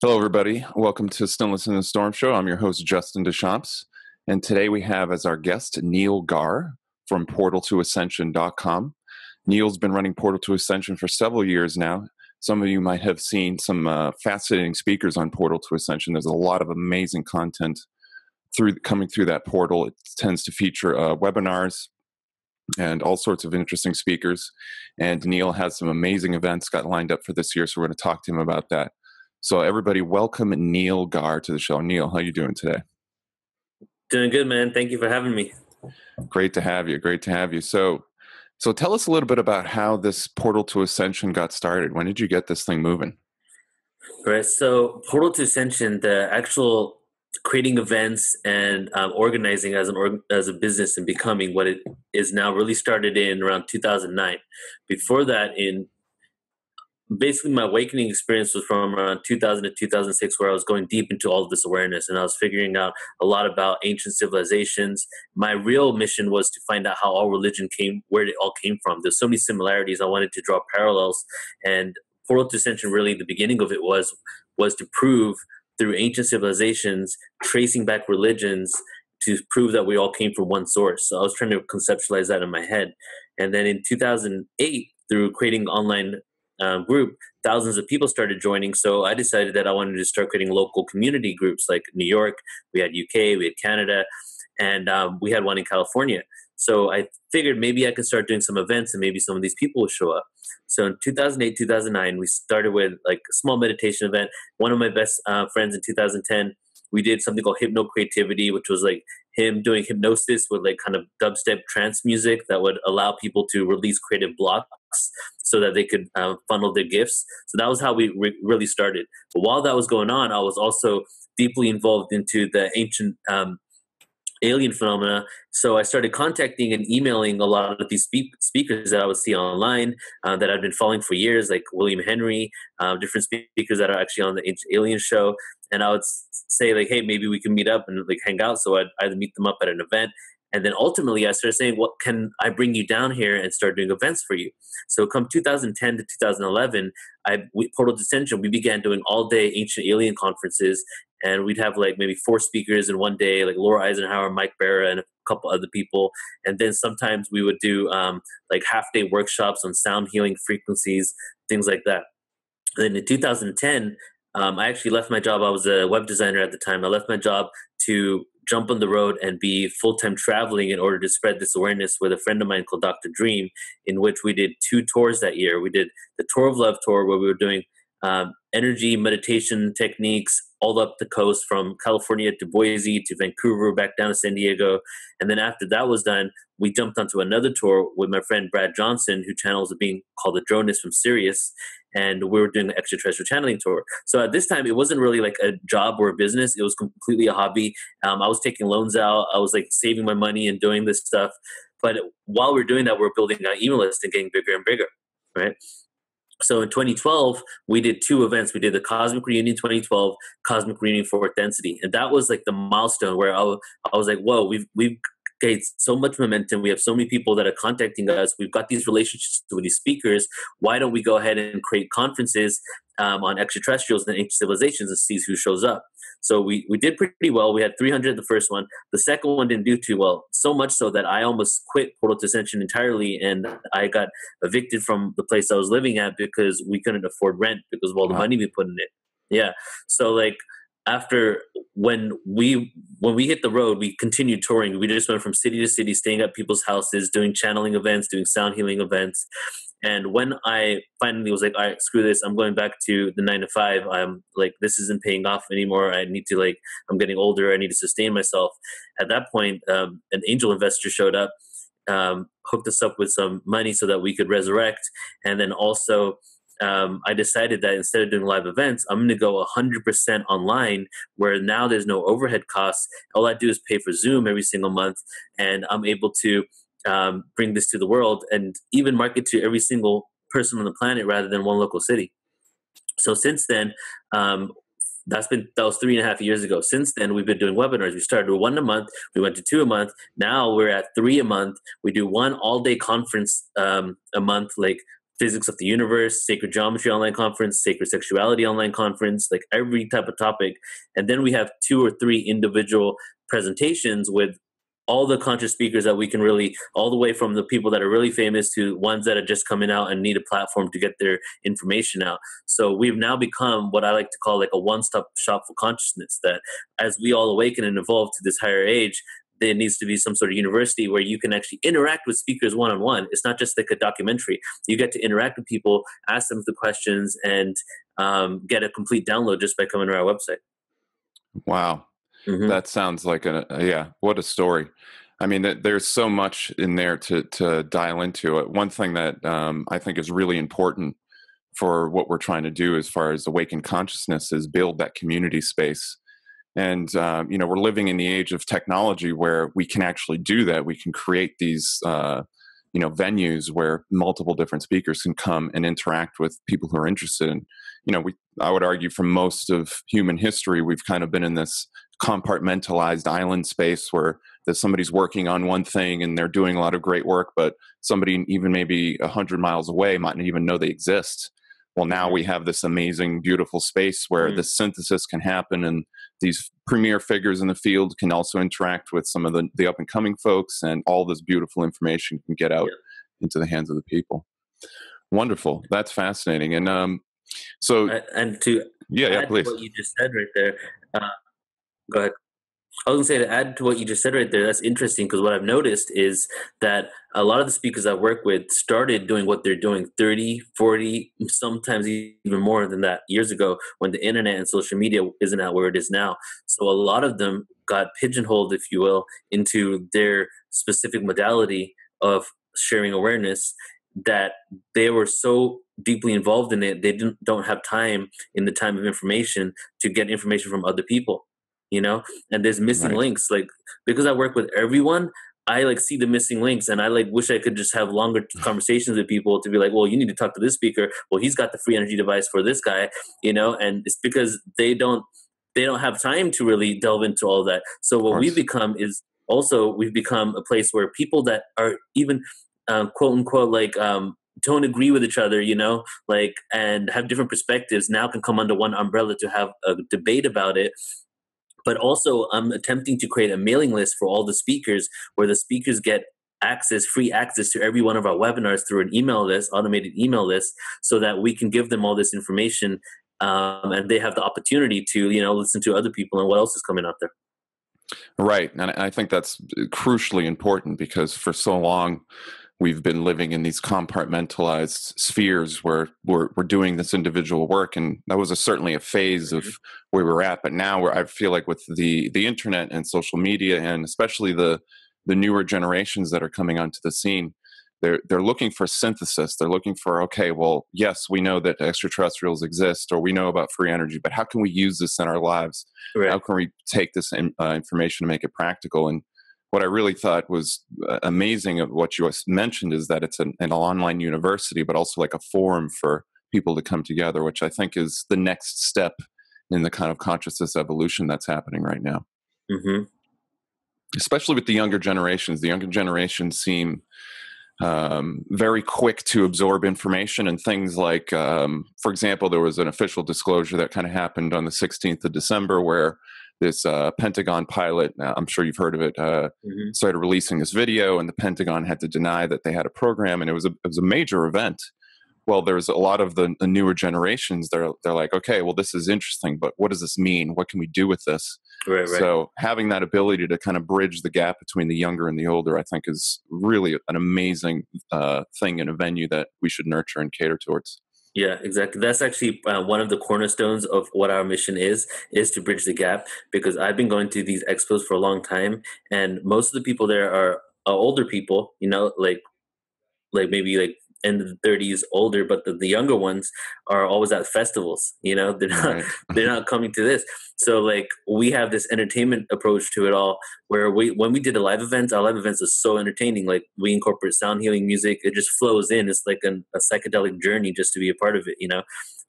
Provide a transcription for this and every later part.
Hello, everybody. Welcome to Stillness in the Storm Show. I'm your host, Justin Deschamps. And today we have as our guest, Neil Gaur from portaltoascension.com. Neil's been running Portal to Ascension for several years now. Some of you might have seen some fascinating speakers on Portal to Ascension. There's a lot of amazing content coming through that portal. It tends to feature webinars and all sorts of interesting speakers. And Neil has some amazing events got lined up for this year, so we're going to talk to him about that. So everybody, welcome Neil Gaur to the show. Neil, how are you doing today? Doing good, man. Thank you for having me. Great to have you. Great to have you. So tell us a little bit about how this Portal to Ascension got started. When did you get this thing moving? Right. So Portal to Ascension, the actual creating events and organizing as a business and becoming what it is now, really started in around 2009. Before that, basically my awakening experience was from around 2000 to 2006, where I was going deep into all of this awareness and I was figuring out a lot about ancient civilizations. My real mission was to find out how all religion where it all came from. There's so many similarities. I wanted to draw parallels, and Portal to Ascension, really the beginning of it was to prove through ancient civilizations, tracing back religions, to prove that we all came from one source. So I was trying to conceptualize that in my head. And then in 2008, through creating online group, thousands of people started joining. So I decided that I wanted to start creating local community groups, like New York, we had UK, we had Canada, and we had one in California. So I figured maybe I could start doing some events and maybe some of these people would show up. So in 2008, 2009, we started with like a small meditation event. One of my best friends in 2010, we did something called Hypno Creativity, which was like him doing hypnosis with like kind of dubstep trance music that would allow people to release creative blocks so that they could funnel their gifts. So that was how we really started. But while that was going on, I was also deeply involved into the ancient alien phenomena. So I started contacting and emailing a lot of these speakers that I would see online that I've been following for years, like William Henry, different speakers that are actually on the Ancient Alien show. And I would say like, hey, maybe we can meet up and like hang out. So I'd either meet them up at an event. And then ultimately I started saying, what can I bring you down here and start doing events for you? So come 2010 to 2011, Portal to Ascension, we began doing all day Ancient Alien conferences. And we'd have like maybe 4 speakers in one day, like Laura Eisenhower, Mike Barra, and a couple other people. And then sometimes we would do like half-day workshops on sound healing frequencies, things like that. And then in 2010, I actually left my job. I was a web designer at the time. I left my job to jump on the road and be full-time traveling in order to spread this awareness with a friend of mine called Dr. Dream, in which we did 2 tours that year. We did the Tour of Love tour, where we were doing energy meditation techniques all up the coast from California to Boise to Vancouver, back down to San Diego. And then after that was done, we jumped onto another tour with my friend Brad Johnson, who channels a being called the Dronus from Sirius. And we were doing an extraterrestrial channeling tour. So at this time, it wasn't really like a job or a business. It was completely a hobby. I was taking loans out. I was like saving my money and doing this stuff. But while we were doing that, we were building our email list and getting bigger and bigger, right? So in 2012, we did 2 events. We did the Cosmic Reunion 2012, Cosmic Reunion 4th Density. And that was like the milestone where I was like, whoa, we've gained so much momentum. We have so many people that are contacting us. We've got these relationships with these speakers. Why don't we go ahead and create conferences on extraterrestrials and ancient civilizations and see who shows up? So we did pretty well. We had 300 the first one. The second one didn't do too well, so much so that I almost quit Portal to Ascension entirely, and I got evicted from the place I was living at because we couldn't afford rent because of all the money we put in it. Yeah. So like after when we hit the road, we continued touring. We just went from city to city, staying at people's houses, doing channeling events, doing sound healing events. And when I finally was like, all right, screw this, I'm going back to the 9 to 5. I'm like, this isn't paying off anymore. I need to I'm getting older. I need to sustain myself. At that point, an angel investor showed up, hooked us up with some money so that we could resurrect. And then also, I decided that instead of doing live events, I'm going to go 100% online, where now there's no overhead costs. All I do is pay for Zoom every single month, and I'm able to bring this to the world and even market to every single person on the planet rather than one local city. So since then, That was 3.5 years ago. Since then, we've been doing webinars. We started with one a month. We went to two a month. Now we're at three a month. We do one all-day conference a month, like physics of the universe, sacred geometry online conference, sacred sexuality online conference, like every type of topic. And then we have two or three individual presentations with all the conscious speakers that we can really, all the way from the people that are really famous to ones that are just coming out and need a platform to get their information out. So we've now become what I like to call like a one-stop shop for consciousness, that as we all awaken and evolve to this higher age, there needs to be some sort of university where you can actually interact with speakers one-on-one. It's not just like a documentary. You get to interact with people, ask them the questions, and get a complete download just by coming to our website. Wow. Mm-hmm. That sounds like yeah, what a story. I mean, there's so much in there to dial into it. One thing that I think is really important for what we're trying to do as far as awakened consciousness is build that community space. And, we're living in the age of technology where we can actually do that. We can create these, venues where multiple different speakers can come and interact with people who are interested. And, I would argue for most of human history, we've kind of been in this compartmentalized island space where there's somebody's working on one thing and they're doing a lot of great work, but somebody even maybe 100 miles away might not even know they exist. Well, now we have this amazing, beautiful space where the synthesis can happen, and these premier figures in the field can also interact with some of the up and coming folks, and all this beautiful information can get out into the hands of the people. Wonderful. That's fascinating. And so, and to add please. to what you just said right there, go ahead. I was going to say, to add to what you just said right there, that's interesting, because what I've noticed is that a lot of the speakers I work with started doing what they're doing 30, 40, sometimes even more than that years ago, when the internet and social media isn't at where it is now. So a lot of them got pigeonholed, if you will, into their specific modality of sharing awareness, that they were so deeply involved in it, they don't have time in the time of information to get information from other people. And there's missing links, like, because I work with everyone, I like see the missing links, and I like wish I could just have longer conversations with people to be like, well, you need to talk to this speaker, well, he's got the free energy device for this guy, and it's because they don't have time to really delve into all that. So what we've become is also, we've become a place where people that are even quote unquote like don't agree with each other, and have different perspectives, now can come under one umbrella to have a debate about it. But also, I'm attempting to create a mailing list for all the speakers, where the speakers get free access to every one of our webinars through an email list, automated email list, so that we can give them all this information, and they have the opportunity to, listen to other people and what else is coming out there. Right. And I think that's crucially important, because for so long, we've been living in these compartmentalized spheres where we're doing this individual work, and that was certainly a phase of where we're at. But now, I feel like with the internet and social media, and especially the newer generations that are coming onto the scene, they're looking for synthesis. They're looking for, okay, well, yes, we know that extraterrestrials exist, or we know about free energy, but how can we use this in our lives? Right. How can we take this information and make it practical? And what I really thought was amazing of what you mentioned is that it's an online university, but also like a forum for people to come together, which I think is the next step in the kind of consciousness evolution that's happening right now. Mm-hmm. Especially with the younger generations. The younger generations seem very quick to absorb information, and things like, for example, there was an official disclosure that kind of happened on the 16th of December where this Pentagon pilot, I'm sure you've heard of it, started releasing this video, and the Pentagon had to deny that they had a program, and it was a major event. Well, there's a lot of the newer generations, they're like, okay, well, this is interesting, but what does this mean? What can we do with this? Right. So having that ability to kind of bridge the gap between the younger and the older, I think, is really an amazing thing in a venue that we should nurture and cater towards. Yeah, exactly. That's actually one of the cornerstones of what our mission is to bridge the gap, because I've been going to these expos for a long time, and most of the people there are older people, like maybe like in the 30s older, but the younger ones are always at festivals. They're not Right. they're not coming to this. So like we have this entertainment approach to it all, where when we did the live events, our live events are so entertaining. Like we incorporate sound healing music; it just flows in. It's like a psychedelic journey just to be a part of it.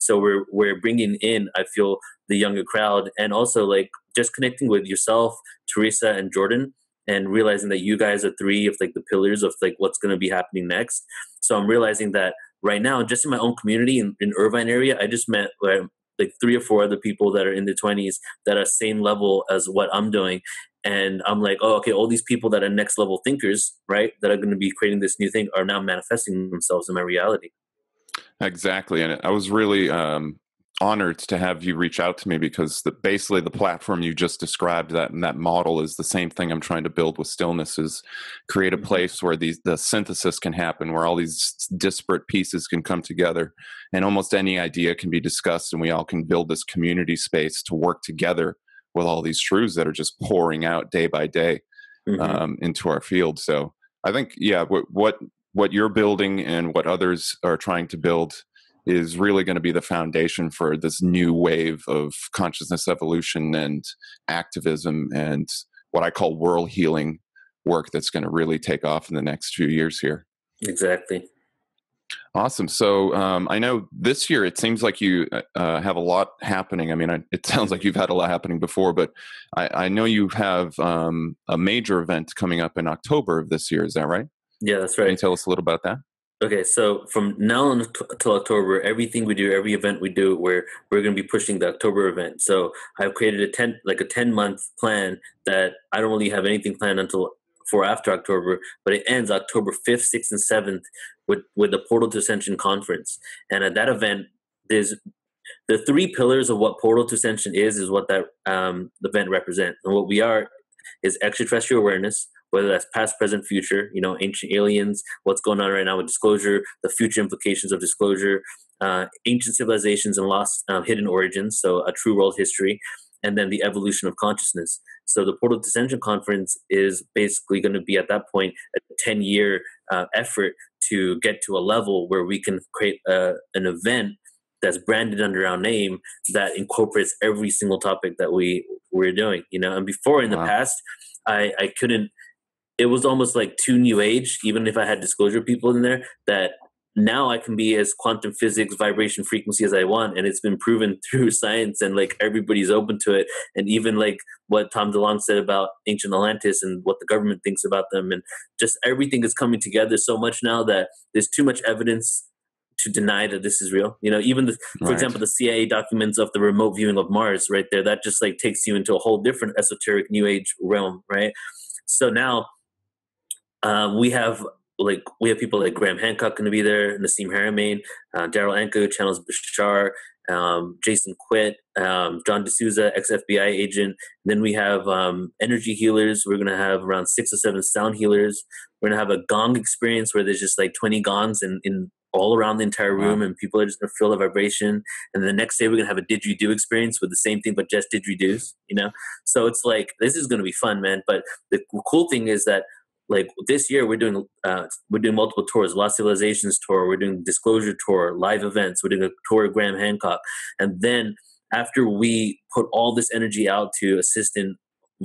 So we're bringing in, I feel, the younger crowd, and also like just connecting with yourself, Teresa, and Jordan, and realizing that you guys are three of like the pillars of like what's going to be happening next. So I'm realizing that right now, just in my own community in Irvine area, I just met like 3 or 4 other people that are in their 20s that are same level as what I'm doing. And I'm like, oh, okay, all these people that are next level thinkers, right, that are going to be creating this new thing are now manifesting themselves in my reality. Exactly. And I was really honored to have you reach out to me, because basically the platform you just described, that model is the same thing I'm trying to build with Stillness, is create a place where the synthesis can happen, where all these disparate pieces can come together and almost any idea can be discussed, and we all can build this community space to work together with all these truths that are just pouring out day by day into our field. So I think, yeah, what you're building and what others are trying to build is really going to be the foundation for this new wave of consciousness evolution and activism and what I call world healing work that's going to really take off in the next few years here. Exactly. Awesome. So I know this year it seems like you have a lot happening. I mean, it sounds like you've had a lot happening before, but I know you have a major event coming up in October of this year. Is that right? Yeah, that's Can you right. tell us a little about that? Okay, so from now on till October, everything we do, every event we do, we're going to be pushing the October event. So I've created a 10-month plan that I don't really have anything planned until for after October, but it ends October 5th, 6th, and 7th with the Portal to Ascension conference. And at that event, there's the 3 pillars of what Portal to Ascension is what that event represents. And what we are is extraterrestrial awareness, whether that's past, present, future, ancient aliens, what's going on right now with disclosure, the future implications of disclosure, ancient civilizations and lost hidden origins, so a true world history, and then the evolution of consciousness. So the Portal to Ascension conference is basically going to be at that point a 10-year effort to get to a level where we can create an event that's branded under our name that incorporates every single topic that we're doing. And before in the past, I couldn't. It was almost like too new age, even if I had disclosure people in there, that now I can be as quantum physics, vibration, frequency as I want. And it's been proven through science, and like everybody's open to it. And even like what Tom DeLonge said about ancient Atlantis and what the government thinks about them, and just everything is coming together so much now that there's too much evidence to deny that this is real. Even for example, the CIA documents of the remote viewing of Mars right there, that just like takes you into a whole different esoteric new age realm, right? So now we have people like Graham Hancock going to be there, Nassim Haramein, Daryl Anka, Channels Bashar, Jason Quitt, John D'Souza, ex-FBI agent. Then we have energy healers. We're going to have around 6 or 7 sound healers. We're going to have a gong experience where there's just like 20 gongs in all around the entire room, and people are just going to feel the vibration. And the next day we're going to have a didgeridoo experience with the same thing, but just didgeridoos, So it's like, this is going to be fun, man. But the cool thing is that like this year we're doing multiple tours, Lost Civilizations tour, we're doing Disclosure tour, live events, we're doing a tour of Graham Hancock. And then after we put all this energy out to assist in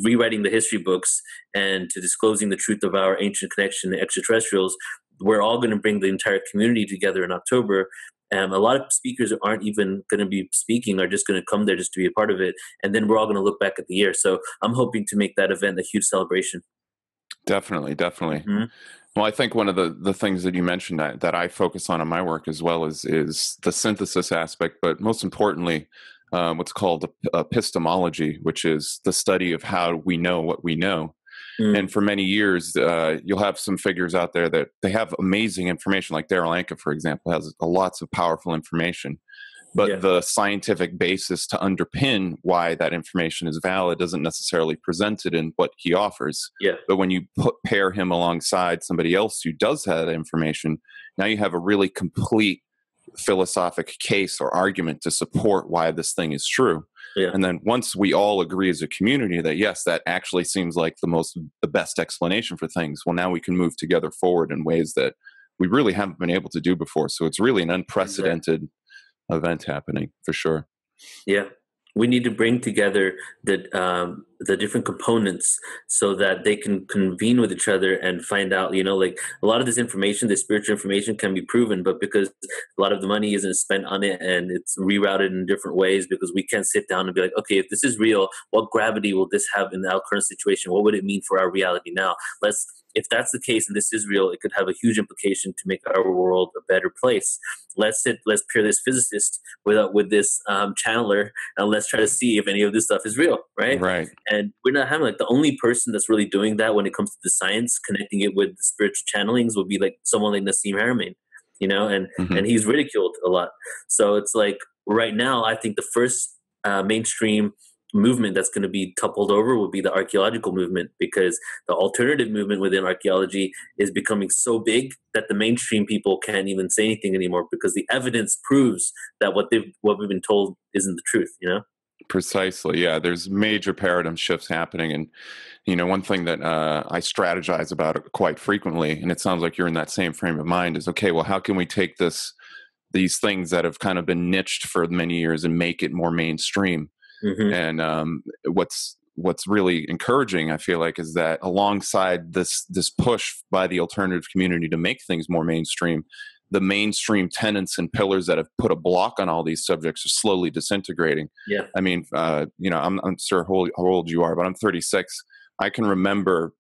rewriting the history books and to disclosing the truth of our ancient connection to extraterrestrials, we're all going to bring the entire community together in October. A lot of speakers aren't even going to be speaking, are just going to come there just to be a part of it. And then we're all going to look back at the year. So I'm hoping to make that event a huge celebration. Definitely. Mm-hmm. Well, I think one of the things that you mentioned that I focus on in my work as well is the synthesis aspect, but most importantly, what's called epistemology, which is the study of how we know what we know. And for many years, you'll have some figures out there that they have amazing information, like Daryl Anka, for example, has lots of powerful information. But the scientific basis to underpin why that information is valid doesn't necessarily present it in what he offers. Yeah. But when you pair him alongside somebody else who does have that information, now you have a really complete philosophic case or argument to support why this thing is true. Yeah. And then once we all agree as a community that, yes, that actually seems like the best explanation for things, well, now we can move together forward in ways that we really haven't been able to do before. So it's really an Exactly. unprecedented event happening for sure. Yeah, we need to bring together the different components so that they can convene with each other and find out. Like a lot of this information, this spiritual information, can be proven, but because a lot of the money isn't spent on it and it's rerouted in different ways, because we can't sit down and be like, okay, if this is real, what gravity will this have in our current situation? What would it mean for our reality now? If that's the case and this is real, it could have a huge implication to make our world a better place. Let's pair this physicist with this channeler, and let's try to see if any of this stuff is real, right? Right. And we're not having, like, the only person that's really doing that when it comes to the science, connecting it with the spiritual channelings, would be like someone like Nassim Haramein, and Hmm. he's ridiculed a lot. So it's like right now, I think the first mainstream movement that's going to be toppled over will be the archaeological movement, because the alternative movement within archaeology is becoming so big that the mainstream people can't even say anything anymore, because the evidence proves that what we've been told isn't the truth. Precisely. Yeah. There's major paradigm shifts happening. And, one thing that I strategize about it quite frequently, and it sounds like you're in that same frame of mind, is okay, well, how can we take these things that have kind of been niched for many years and make it more mainstream? Hmm. And what's really encouraging, I feel like, is that alongside this push by the alternative community to make things more mainstream, the mainstream tenets and pillars that have put a block on all these subjects are slowly disintegrating. Yeah. I mean, I'm sure how old you are, but I'm 36. I can remember,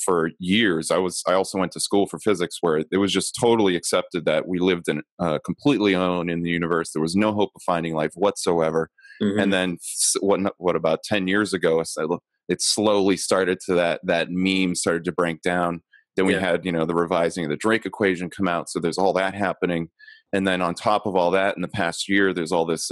for years, I also went to school for physics, where it was just totally accepted that we lived in completely alone in the universe. There was no hope of finding life whatsoever. And Hmm. then what about 10 years ago, it slowly started to that meme started to break down. Then we Yeah. had, the revising of the Drake equation come out. So there's all that happening. And then on top of all that, in the past year, there's all this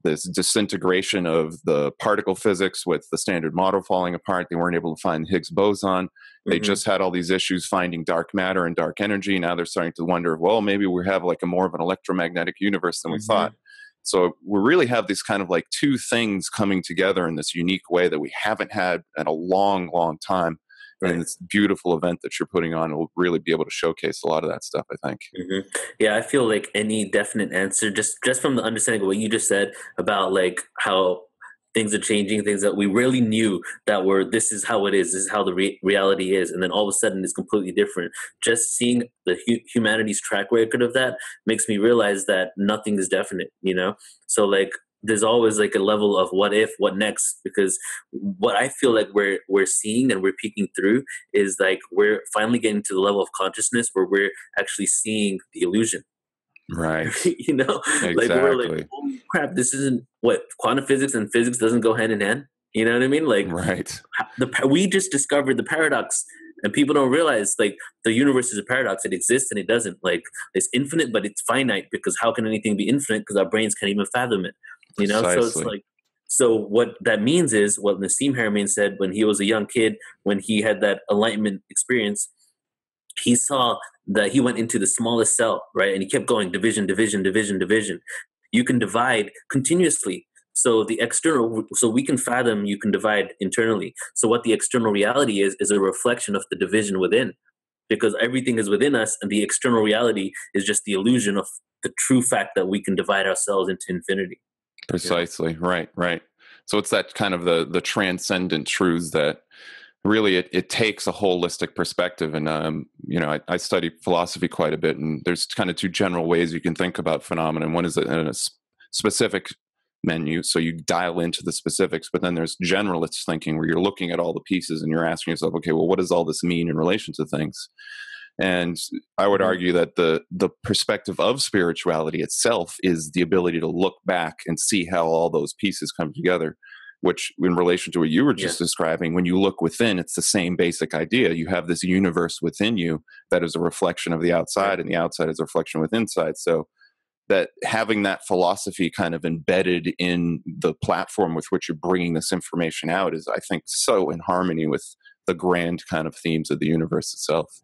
disintegration of the particle physics with the standard model falling apart. They weren't able to find the Higgs boson. They Hmm. just had all these issues finding dark matter and dark energy. Now they're starting to wonder, well, maybe we have like a more of an electromagnetic universe than we thought. Hmm. So we really have these kind of like two things coming together in this unique way that we haven't had in a long, long time. And Right. this beautiful event that you're putting on will really be able to showcase a lot of that stuff, I think. Hmm. Yeah, I feel like any definite answer, just from the understanding of what you just said about like how things are changing, things that we really knew that were, this is how it is, this is how the reality is, and then all of a sudden it's completely different. Just seeing the humanity's track record of that makes me realize that nothing is definite. So like there's always like a level of what if, what next, because what I feel like we're seeing and we're peeking through is like we're finally getting to the level of consciousness where we're actually seeing the illusion. Right. Like we're like, Exactly. holy crap, this isn't what quantum physics and physics doesn't go hand in hand. You know what I mean? Like Right. we just discovered the paradox, and people don't realize like the universe is a paradox. It exists and it doesn't. Like it's infinite, but it's finite, because how can anything be infinite? Because our brains can't even fathom it. So it's Precisely. like, so what that means is what Nassim Haramein said when he was a young kid, when he had that enlightenment experience. He saw that he went into the smallest cell, right? And he kept going division, division, division, division. You can divide continuously. So we can fathom you can divide internally. So what the external reality is a reflection of the division within, because everything is within us, and the external reality is just the illusion of the true fact that we can divide ourselves into infinity. You know? Precisely. Right. Right. So it's that kind of the transcendent truths that really it takes a holistic perspective. And I study philosophy quite a bit, and there's kind of two general ways you can think about phenomena. One is in a specific menu, so you dial into the specifics, but then there's generalist thinking, where you're looking at all the pieces and you're asking yourself, okay, well, what does all this mean in relation to things? And I would Mhm. argue that the perspective of spirituality itself is the ability to look back and see how all those pieces come together, which in relation to what you were Yeah. just describing, when you look within, it's the same basic idea. You have this universe within you that is a reflection of the Right. outside, and the outside is a reflection with inside. So that having that philosophy kind of embedded in the platform with which you're bringing this information out is, I think, so in harmony with the grand kind of themes of the universe itself.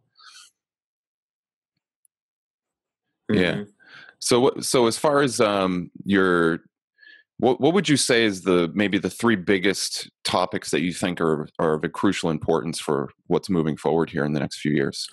Yeah. Hmm. So as far as your what would you say is maybe the three biggest topics that you think are of a crucial importance for what's moving forward here in the next few years?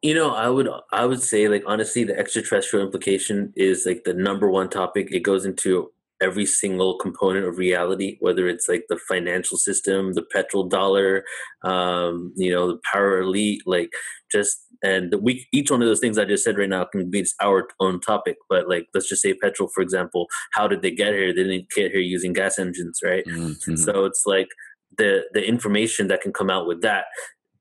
I would say, like, honestly, the extraterrestrial implication is like the number one topic. It goes into every single component of reality, whether it's like the financial system, the petrol dollar, the power elite, like just and we each one of those things I just said right now can be our own topic. But like, let's just say petrol, for example. How did they get here? They didn't get here using gas engines, right? Mm-hmm. So it's like the information that can come out with that,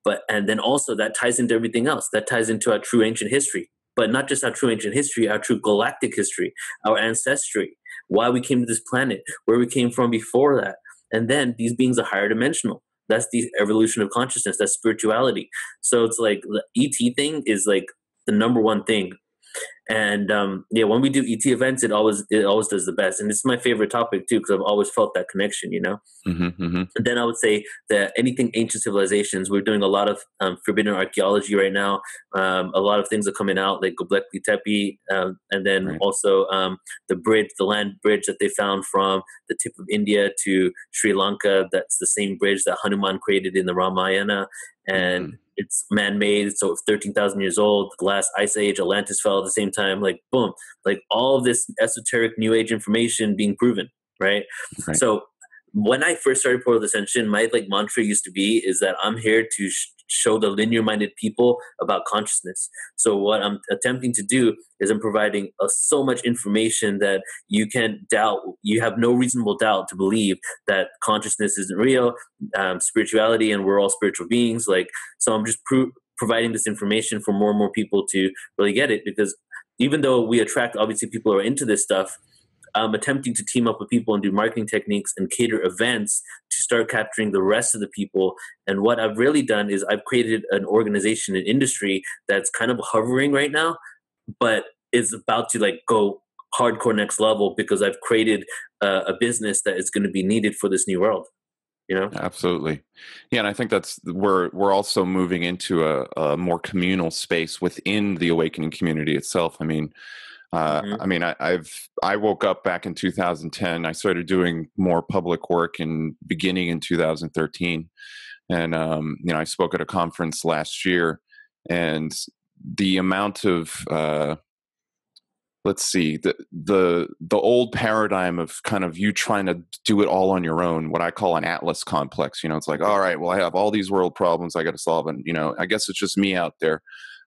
but and then also that ties into everything else. That ties into our true ancient history, but not just our true ancient history, our true galactic history, our ancestry, why we came to this planet, where we came from before that. And then these beings are higher dimensional. That's the evolution of consciousness. That's spirituality. So it's like the ET thing is like the number one thing. And yeah, when we do ET events, it always does the best, and it's my favorite topic too because I've always felt that connection, you know. Mm-hmm. Mm-hmm. And then I would say that anything ancient civilizations, we're doing a lot of forbidden archaeology right now. A lot of things are coming out, like Göbekli Tepe, and then Right. also the land bridge that they found from the tip of India to Sri Lanka. That's the same bridge that Hanuman created in the Ramayana, and Mm-hmm. it's man-made, so it's 13,000 years old. The last ice age, Atlantis fell at the same time. Like boom, like all of this esoteric New Age information being proven, right? Right. So when I first started Portal Ascension, my like mantra used to be is that I'm here to show the linear-minded people about consciousness. So what I'm attempting to do is I'm providing so much information that you can doubt. You have no reasonable doubt to believe that consciousness isn't real, spirituality, and we're all spiritual beings. Like, so I'm just providing this information for more and more people to really get it. Because even though we attract obviously people who are into this stuff, I'm attempting to team up with people and do marketing techniques and cater events to start capturing the rest of the people. And what I've really done is I've created an organization, an industry that's kind of hovering right now, but is about to like go hardcore next level because I've created a business that is going to be needed for this new world. You know? Absolutely. Yeah, and I think that's we're also moving into a more communal space within the awakening community itself. Mm-hmm. I woke up back in 2010. I started doing more public work in beginning in 2013, and I spoke at a conference last year, and the amount of let's see, the old paradigm of kind of you trying to do it all on your own, what I call an Atlas complex. It's like, all right, well, I have all these world problems I got to solve, and I guess it's just me out there.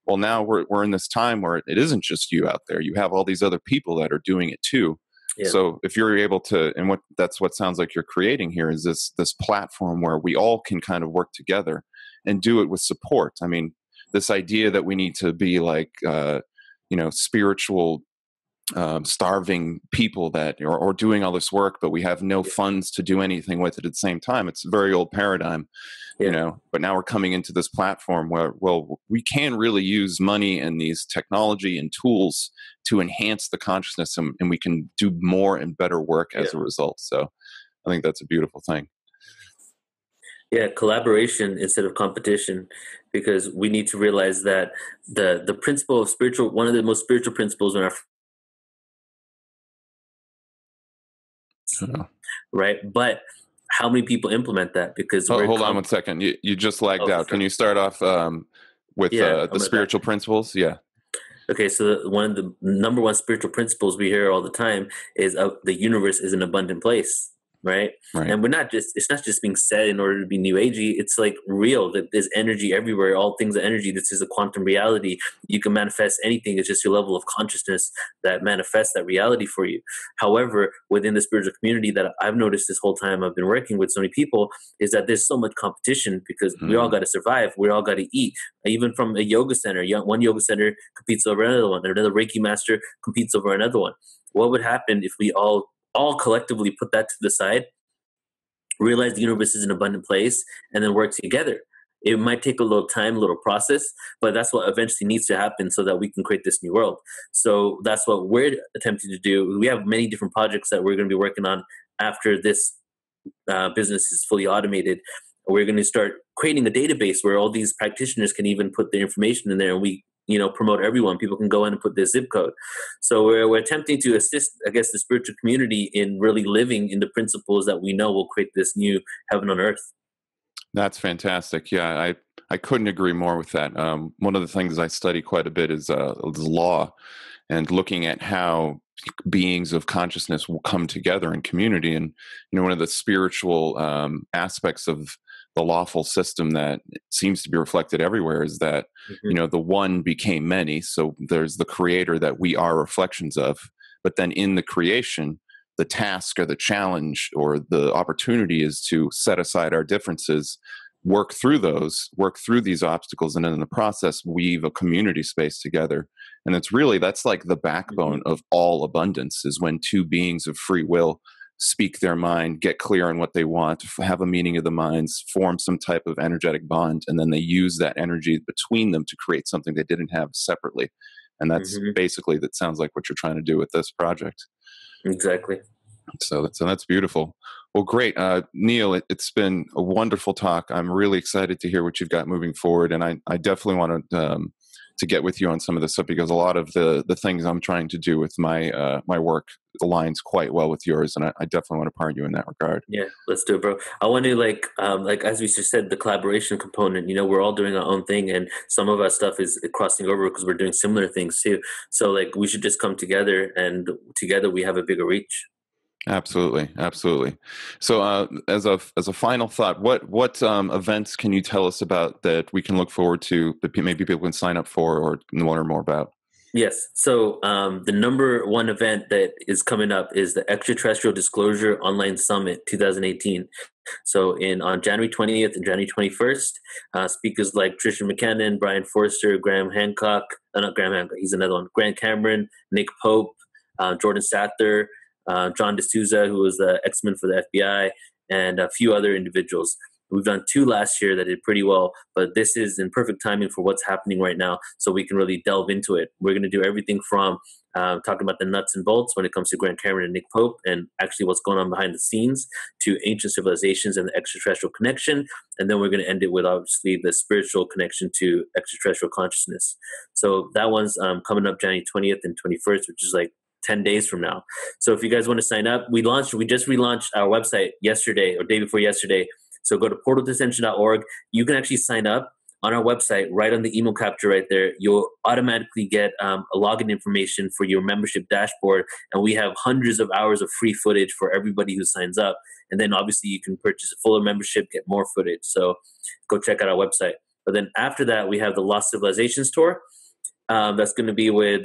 Well, now we're in this time where it isn't just you out there. You have all these other people that are doing it too. Yeah. So if you're able to, and what sounds like you're creating here is this platform where we all can kind of work together and do it with support. I mean, this idea that we need to be like spiritual starving people that or doing all this work, but we have no funds to do anything with it at the same time. It's a very old paradigm, Yeah. but now we're coming into this platform where, well, we can really use money and these technology and tools to enhance the consciousness, and we can do more and better work as a result. So I think that's a beautiful thing. Yeah, collaboration instead of competition, because we need to realize that the principle of one of the most spiritual principles in our Yeah. right? But how many people implement that? Because Oh, hold on one second. You just lagged oh, out. Can sure. you start off with Yeah, the I'm back. spiritual principles? Yeah. Okay, so one of the number one spiritual principles we hear all the time is the universe is an abundant place, right? Right. And it's not just being said in order to be new agey. It's like real that there's energy everywhere. All things are energy. This is a quantum reality. You can manifest anything. It's just your level of consciousness that manifests that reality for you. However, within the spiritual community that I've noticed this whole time I've been working with so many people is that there's so much competition because we all got to survive. We all got to eat. Even from a yoga center, one yoga center competes over another one. Another Reiki master competes over another one. What would happen if we all collectively put that to the side, realize the universe is an abundant place, and then work together? It might take a little time, a little process, but that's what eventually needs to happen so that we can create this new world. So that's what we're attempting to do. We have many different projects that we're going to be working on after this business is fully automated. We're going to start creating a database where all these practitioners can even put their information in there, and we promote everyone. People can go in and put their zip code. So we're attempting to assist, I guess, the spiritual community in really living in the principles that we know will create this new heaven on earth. That's fantastic. Yeah, I couldn't agree more with that. One of the things I study quite a bit is law, and looking at how beings of consciousness will come together in community. And one of the spiritual aspects of the lawful system that seems to be reflected everywhere is that the one became many. So there's the creator that we are reflections of, but then in the creation, the task or the challenge or the opportunity is to set aside our differences, work through these obstacles, and in the process weave a community space together. And that's like the backbone of all abundance, is when two beings of free will speak their mind, get clear on what they want, have a meeting of the minds, form some type of energetic bond, and then they use that energy between them to create something they didn't have separately. And that's basically, that sounds like what you're trying to do with this project. Exactly. So that's beautiful. Well, great. Neil, it's been a wonderful talk. I'm really excited to hear what you've got moving forward. And I definitely want to get with you on some of this stuff, because a lot of the things I'm trying to do with my work aligns quite well with yours. And I definitely want to partner you in that regard. Yeah, let's do it, bro. I want to like as we just said, the collaboration component, we're all doing our own thing, and some of our stuff is crossing over because we're doing similar things too. So like we should just come together, and together we have a bigger reach. Absolutely. So, as a final thought, what events can you tell us about that we can look forward to, that maybe people can sign up for or learn more about? Yes. So the number one event that is coming up is the Extraterrestrial Disclosure Online Summit 2018. So on January 20th and January 21st, speakers like Trisha McKinnon, Brian Forster, Graham Hancock, not Graham Hancock, he's another one, Grant Cameron, Nick Pope, Jordan Sather, John D'Souza, who was the X-Men for the FBI, and a few other individuals. We've done 2 last year that did pretty well, but this is in perfect timing for what's happening right now, so we can really delve into it. We're going to do everything from talking about the nuts and bolts when it comes to Grant Cameron and Nick Pope, and actually what's going on behind the scenes, to ancient civilizations and the extraterrestrial connection. And then we're going to end it with, obviously, the spiritual connection to extraterrestrial consciousness. So that one's coming up January 20th and 21st, which is like 10 days from now. So if you guys want to sign up, we just relaunched our website yesterday or day before yesterday. So go to portaltoascension.org. You can actually sign up on our website, right on the email capture right there. You'll automatically get a login information for your membership dashboard. And we have hundreds of hours of free footage for everybody who signs up. And then obviously you can purchase a fuller membership, get more footage. So go check out our website. But then after that, we have the Lost Civilizations Tour. That's going to be with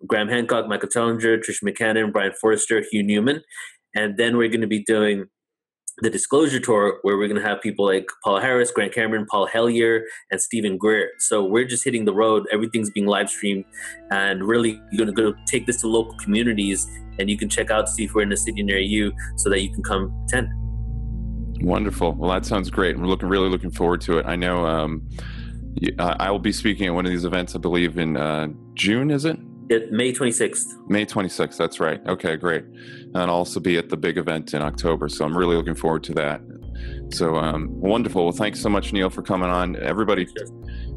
Graham Hancock, Michael Tellinger, Trish McKinnon, Brian Forrester, Hugh Newman. And then we're going to be doing the Disclosure Tour, where we're going to have people like Paul Harris, Grant Cameron, Paul Hellyer, and Stephen Greer. So we're just hitting the road. Everything's being live streamed, and really going to go take this to local communities. And you can check out to see if we're in a city near you, so that you can come attend. Wonderful. Well, that sounds great. We're really looking forward to it. I know I will be speaking at one of these events, I believe in June, is it? May 26th. May 26th, that's right. Okay, great. And I'll also be at the big event in October, so I'm really looking forward to that. So wonderful. Well, thanks so much, Neil, for coming on. Everybody,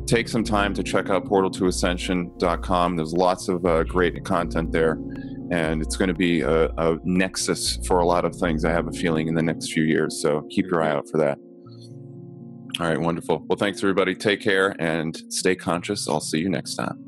take some time to check out portaltoascension.com. There's lots of great content there, and it's going to be a nexus for a lot of things, I have a feeling, in the next few years. So keep your eye out for that. All right, wonderful. Well, thanks, everybody. Take care and stay conscious. I'll see you next time.